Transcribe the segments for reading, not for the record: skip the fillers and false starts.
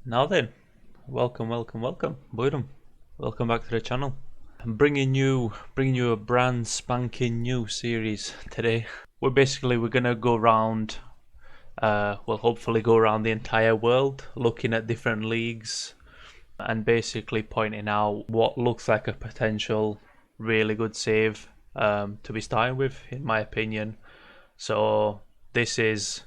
Now then, welcome, Buyurun. Welcome back to the channel. I'm bringing you a brand spanking new series today. We're gonna go around, hopefully go around the entire world, looking at different leagues, and basically pointing out what looks like a potential really good save to be starting with, in my opinion. So this is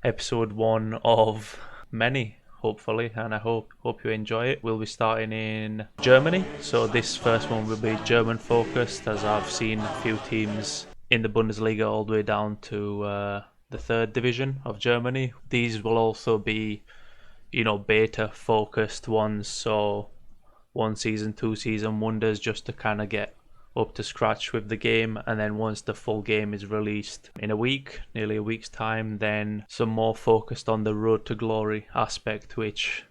episode one of many, hopefully, and I hope you enjoy it. We'll be starting in Germany, so this first one will be German focused, as I've seen a few teams in the Bundesliga all the way down to the third division of Germany. These will also be, beta focused ones, so one season, two season wonders, just to kind of get up to scratch with the game. And then once the full game is released in nearly a week's time, then some more focused on the road to glory aspect, which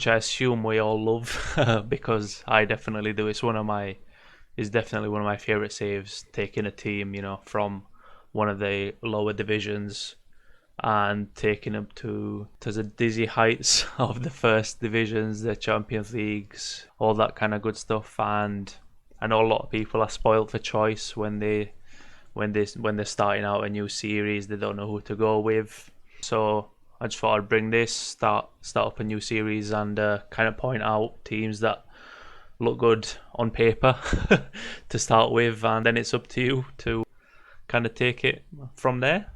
I assume we all love because I definitely do. It's definitely one of my favorite saves, taking a team, from one of the lower divisions and taking them to the dizzy heights of the first divisions, the Champions Leagues, all that kind of good stuff. And I know a lot of people are spoiled for choice when they're starting out a new series. They don't know who to go with. So I just thought I'd bring this, start up a new series, and kind of point out teams that look good on paper to start with, and then it's up to you to kind of take it from there.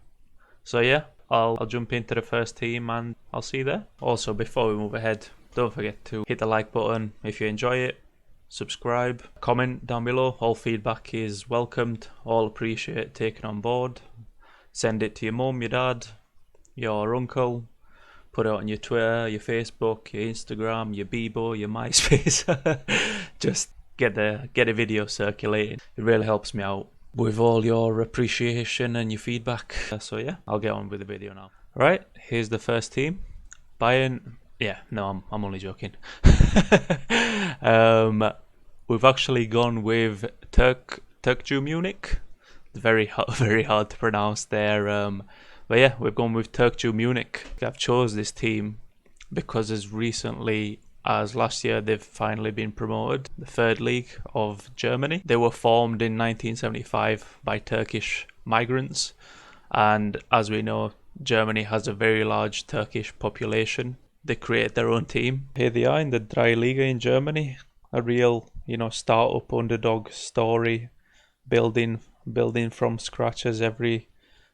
So yeah, I'll jump into the first team and I'll see you there. Also, before we move ahead, don't forget to hit the like button if you enjoy it, subscribe, comment down below. All feedback is welcomed, all appreciate taken on board. Send it to your mum, your dad, your uncle, put it on your Twitter, your Facebook, your Instagram, your Bebo, your MySpace. Just get a video circulating. It really helps me out with all your appreciation and your feedback. So yeah, I'll get on with the video now. Right, here's the first team. Bayern. Yeah, no, I'm only joking. We've actually gone with Turkgü Munich. It's very hard to pronounce there. But yeah, we've gone with Turkgü Munich. I've chose this team because as recently as last year, they've finally been promoted, the third league of Germany. They were formed in 1975 by Turkish migrants, and as we know, Germany has a very large Turkish population. They create their own team. Here they are in the Drei Liga in Germany. A real, start-up underdog story, building from scratch as every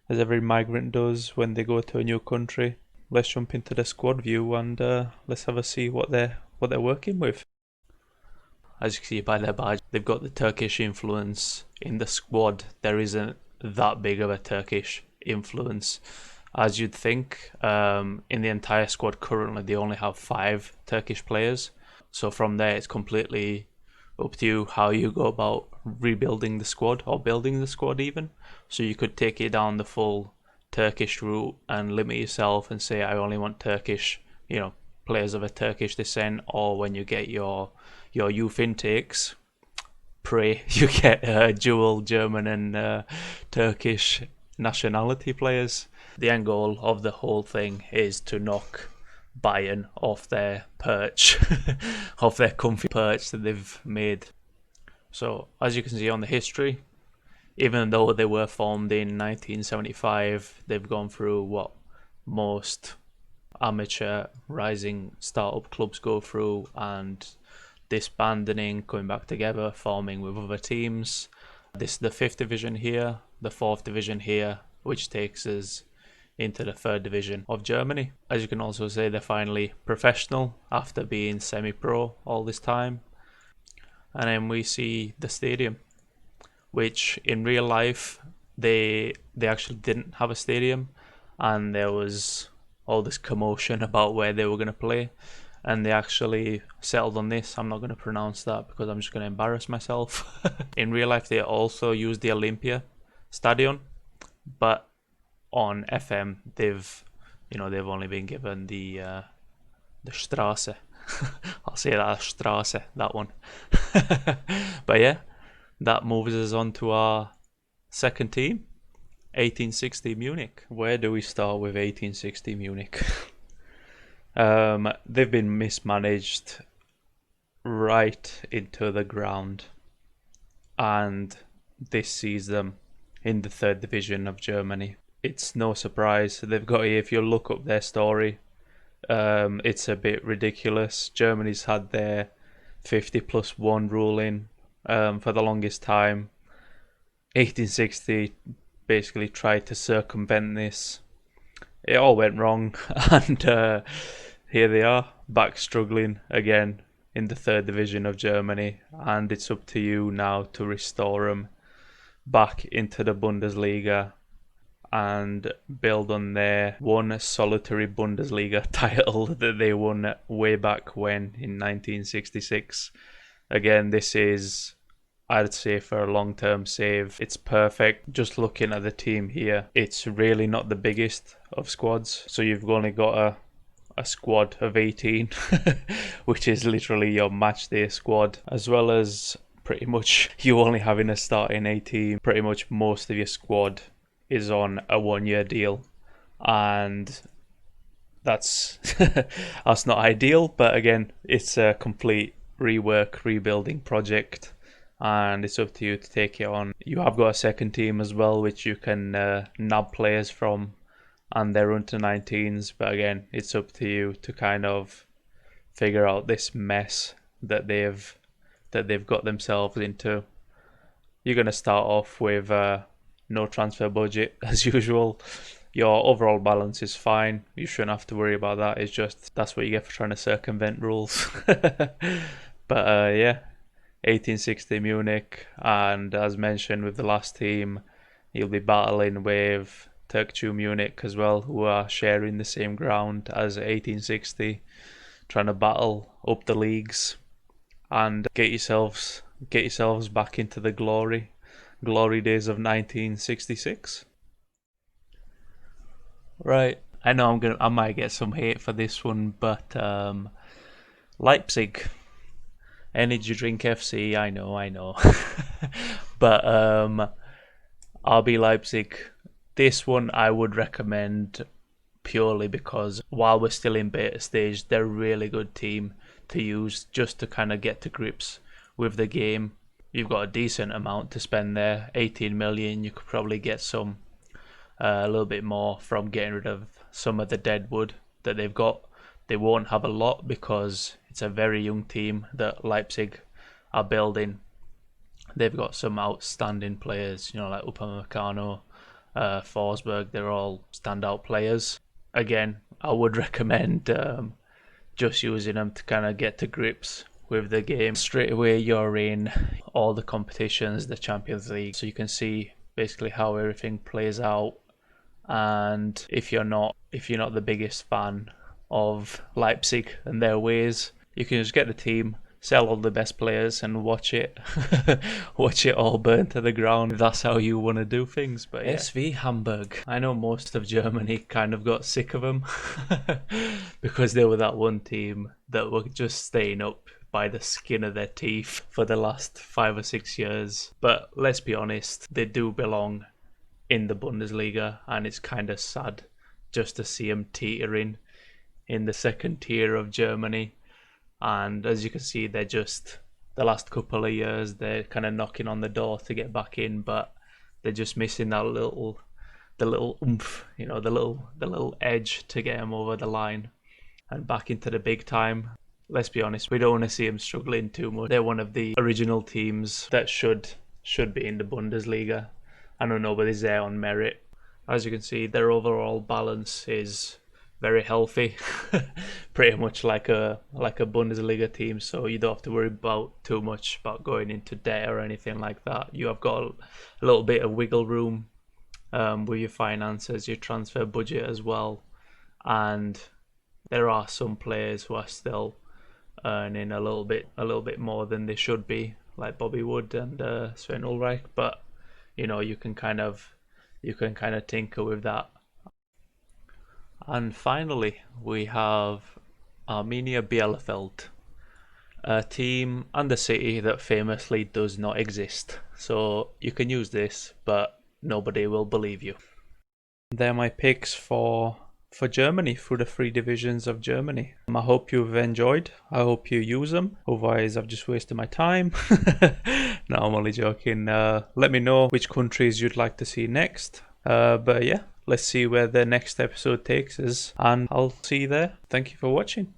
migrant does when they go to a new country. Let's jump into the squad view and let's have a see what they're working with. As you can see by their badge, they've got the Turkish influence in the squad. There isn't that big of a Turkish influence as you'd think. In the entire squad currently, they only have 5 Turkish players. So from there, it's completely up to you how you go about rebuilding the squad or building the squad even. So you could take it down the full Turkish route and limit yourself and say I only want Turkish, players of a Turkish descent. Or when you get your youth intakes, pray you get dual German and Turkish nationality players. The end goal of the whole thing is to knock Bayern off their perch, off their comfy perch that they've made. So as you can see on the history, even though they were formed in 1975, they've gone through what most amateur rising startup clubs go through, and disbanding, coming back together, forming with other teams. This is the 5th division here, the 4th division here, which takes us into the 3rd division of Germany. As you can also say, they're finally professional after being semi-pro all this time. And then we see the stadium, which in real life they actually didn't have a stadium, and there was all this commotion about where they were going to play, and they actually settled on this. I'm not going to pronounce that because I'm just going to embarrass myself. In real life they also used the Olympia Stadion, but on FM they've only been given the Straße. I'll say that, Straße, that one. But yeah, that moves us on to our second team, 1860 Munich. Where do we start with 1860 Munich? They've been mismanaged right into the ground, and this sees them in the third division of Germany. It's no surprise they've got here. If you look up their story, it's a bit ridiculous. Germany's had their 50+1 ruling for the longest time. 1860 basically tried to circumvent this. It all went wrong, and here they are, back struggling again in the third division of Germany, and it's up to you now to restore them back into the Bundesliga and build on their one solitary Bundesliga title that they won way back when in 1966. Again, this is, I'd say, for a long-term save. It's perfect. Just looking at the team here, it's really not the biggest of squads. So you've only got a squad of 18, which is literally your match day squad, as well as pretty much you only having a starting 18. Pretty much most of your squad is on a 1-year deal, and that's that's not ideal, but again, it's a complete rebuilding project, and it's up to you to take it on. You have got a second team as well, which you can nab players from, and they're under 19s, but again, it's up to you to kind of figure out this mess that they've got themselves into. You're going to start off with no transfer budget as usual. Your overall balance is fine. You shouldn't have to worry about that. It's just that's what you get for trying to circumvent rules. But yeah, 1860 Munich, and as mentioned with the last team, you'll be battling with Türkçü Munich as well, who are sharing the same ground as 1860, trying to battle up the leagues and get yourselves back into the glory days of 1966. Right, I know I might get some hate for this one, but Leipzig, Energy Drink FC, I know. But RB Leipzig, this one I would recommend purely because while we're still in beta stage, they're a really good team to use just to kind of get to grips with the game. You've got a decent amount to spend there, 18 million. You could probably get some a little bit more from getting rid of some of the dead wood that they've got. They won't have a lot because it's a very young team that Leipzig are building. They've got some outstanding players, like Upamecano, Forsberg. They're all standout players. Again, I would recommend just using them to kind of get to grips with the game. Straight away you're in all the competitions, the Champions League, so you can see basically how everything plays out. And if you're not the biggest fan of Leipzig and their ways, you can just get the team, sell all the best players, and watch it all burn to the ground if that's how you want to do things. But yeah. SV Hamburg, I know most of Germany kind of got sick of them because they were that one team that were just staying up by the skin of their teeth for the last 5 or 6 years. But let's be honest, they do belong in the Bundesliga, and it's kind of sad just to see them teetering in the second tier of Germany. And as you can see, they're just, the last couple of years, they're kind of knocking on the door to get back in, but they're just missing that the little oomph, the little edge to get them over the line and back into the big time. Let's be honest, we don't want to see them struggling too much. They're one of the original teams that should be in the Bundesliga. I know nobody's there on merit. As you can see, their overall balance is very healthy, pretty much like a Bundesliga team. So you don't have to worry about too much about going into debt or anything like that. You have got a little bit of wiggle room with your finances, your transfer budget as well, and there are some players who are still earning a little bit more than they should be, like Bobby Wood and Sven Ulreich. But you can kind of tinker with that. And finally, we have Arminia Bielefeld, a team and a city that famously does not exist. So you can use this, but nobody will believe you. They're my picks for for Germany, through the three divisions of Germany. I hope you've enjoyed. I hope you use them. Otherwise, I've just wasted my time. No, I'm only joking. Let me know which countries you'd like to see next. But yeah, let's see where the next episode takes us, and I'll see you there. Thank you for watching.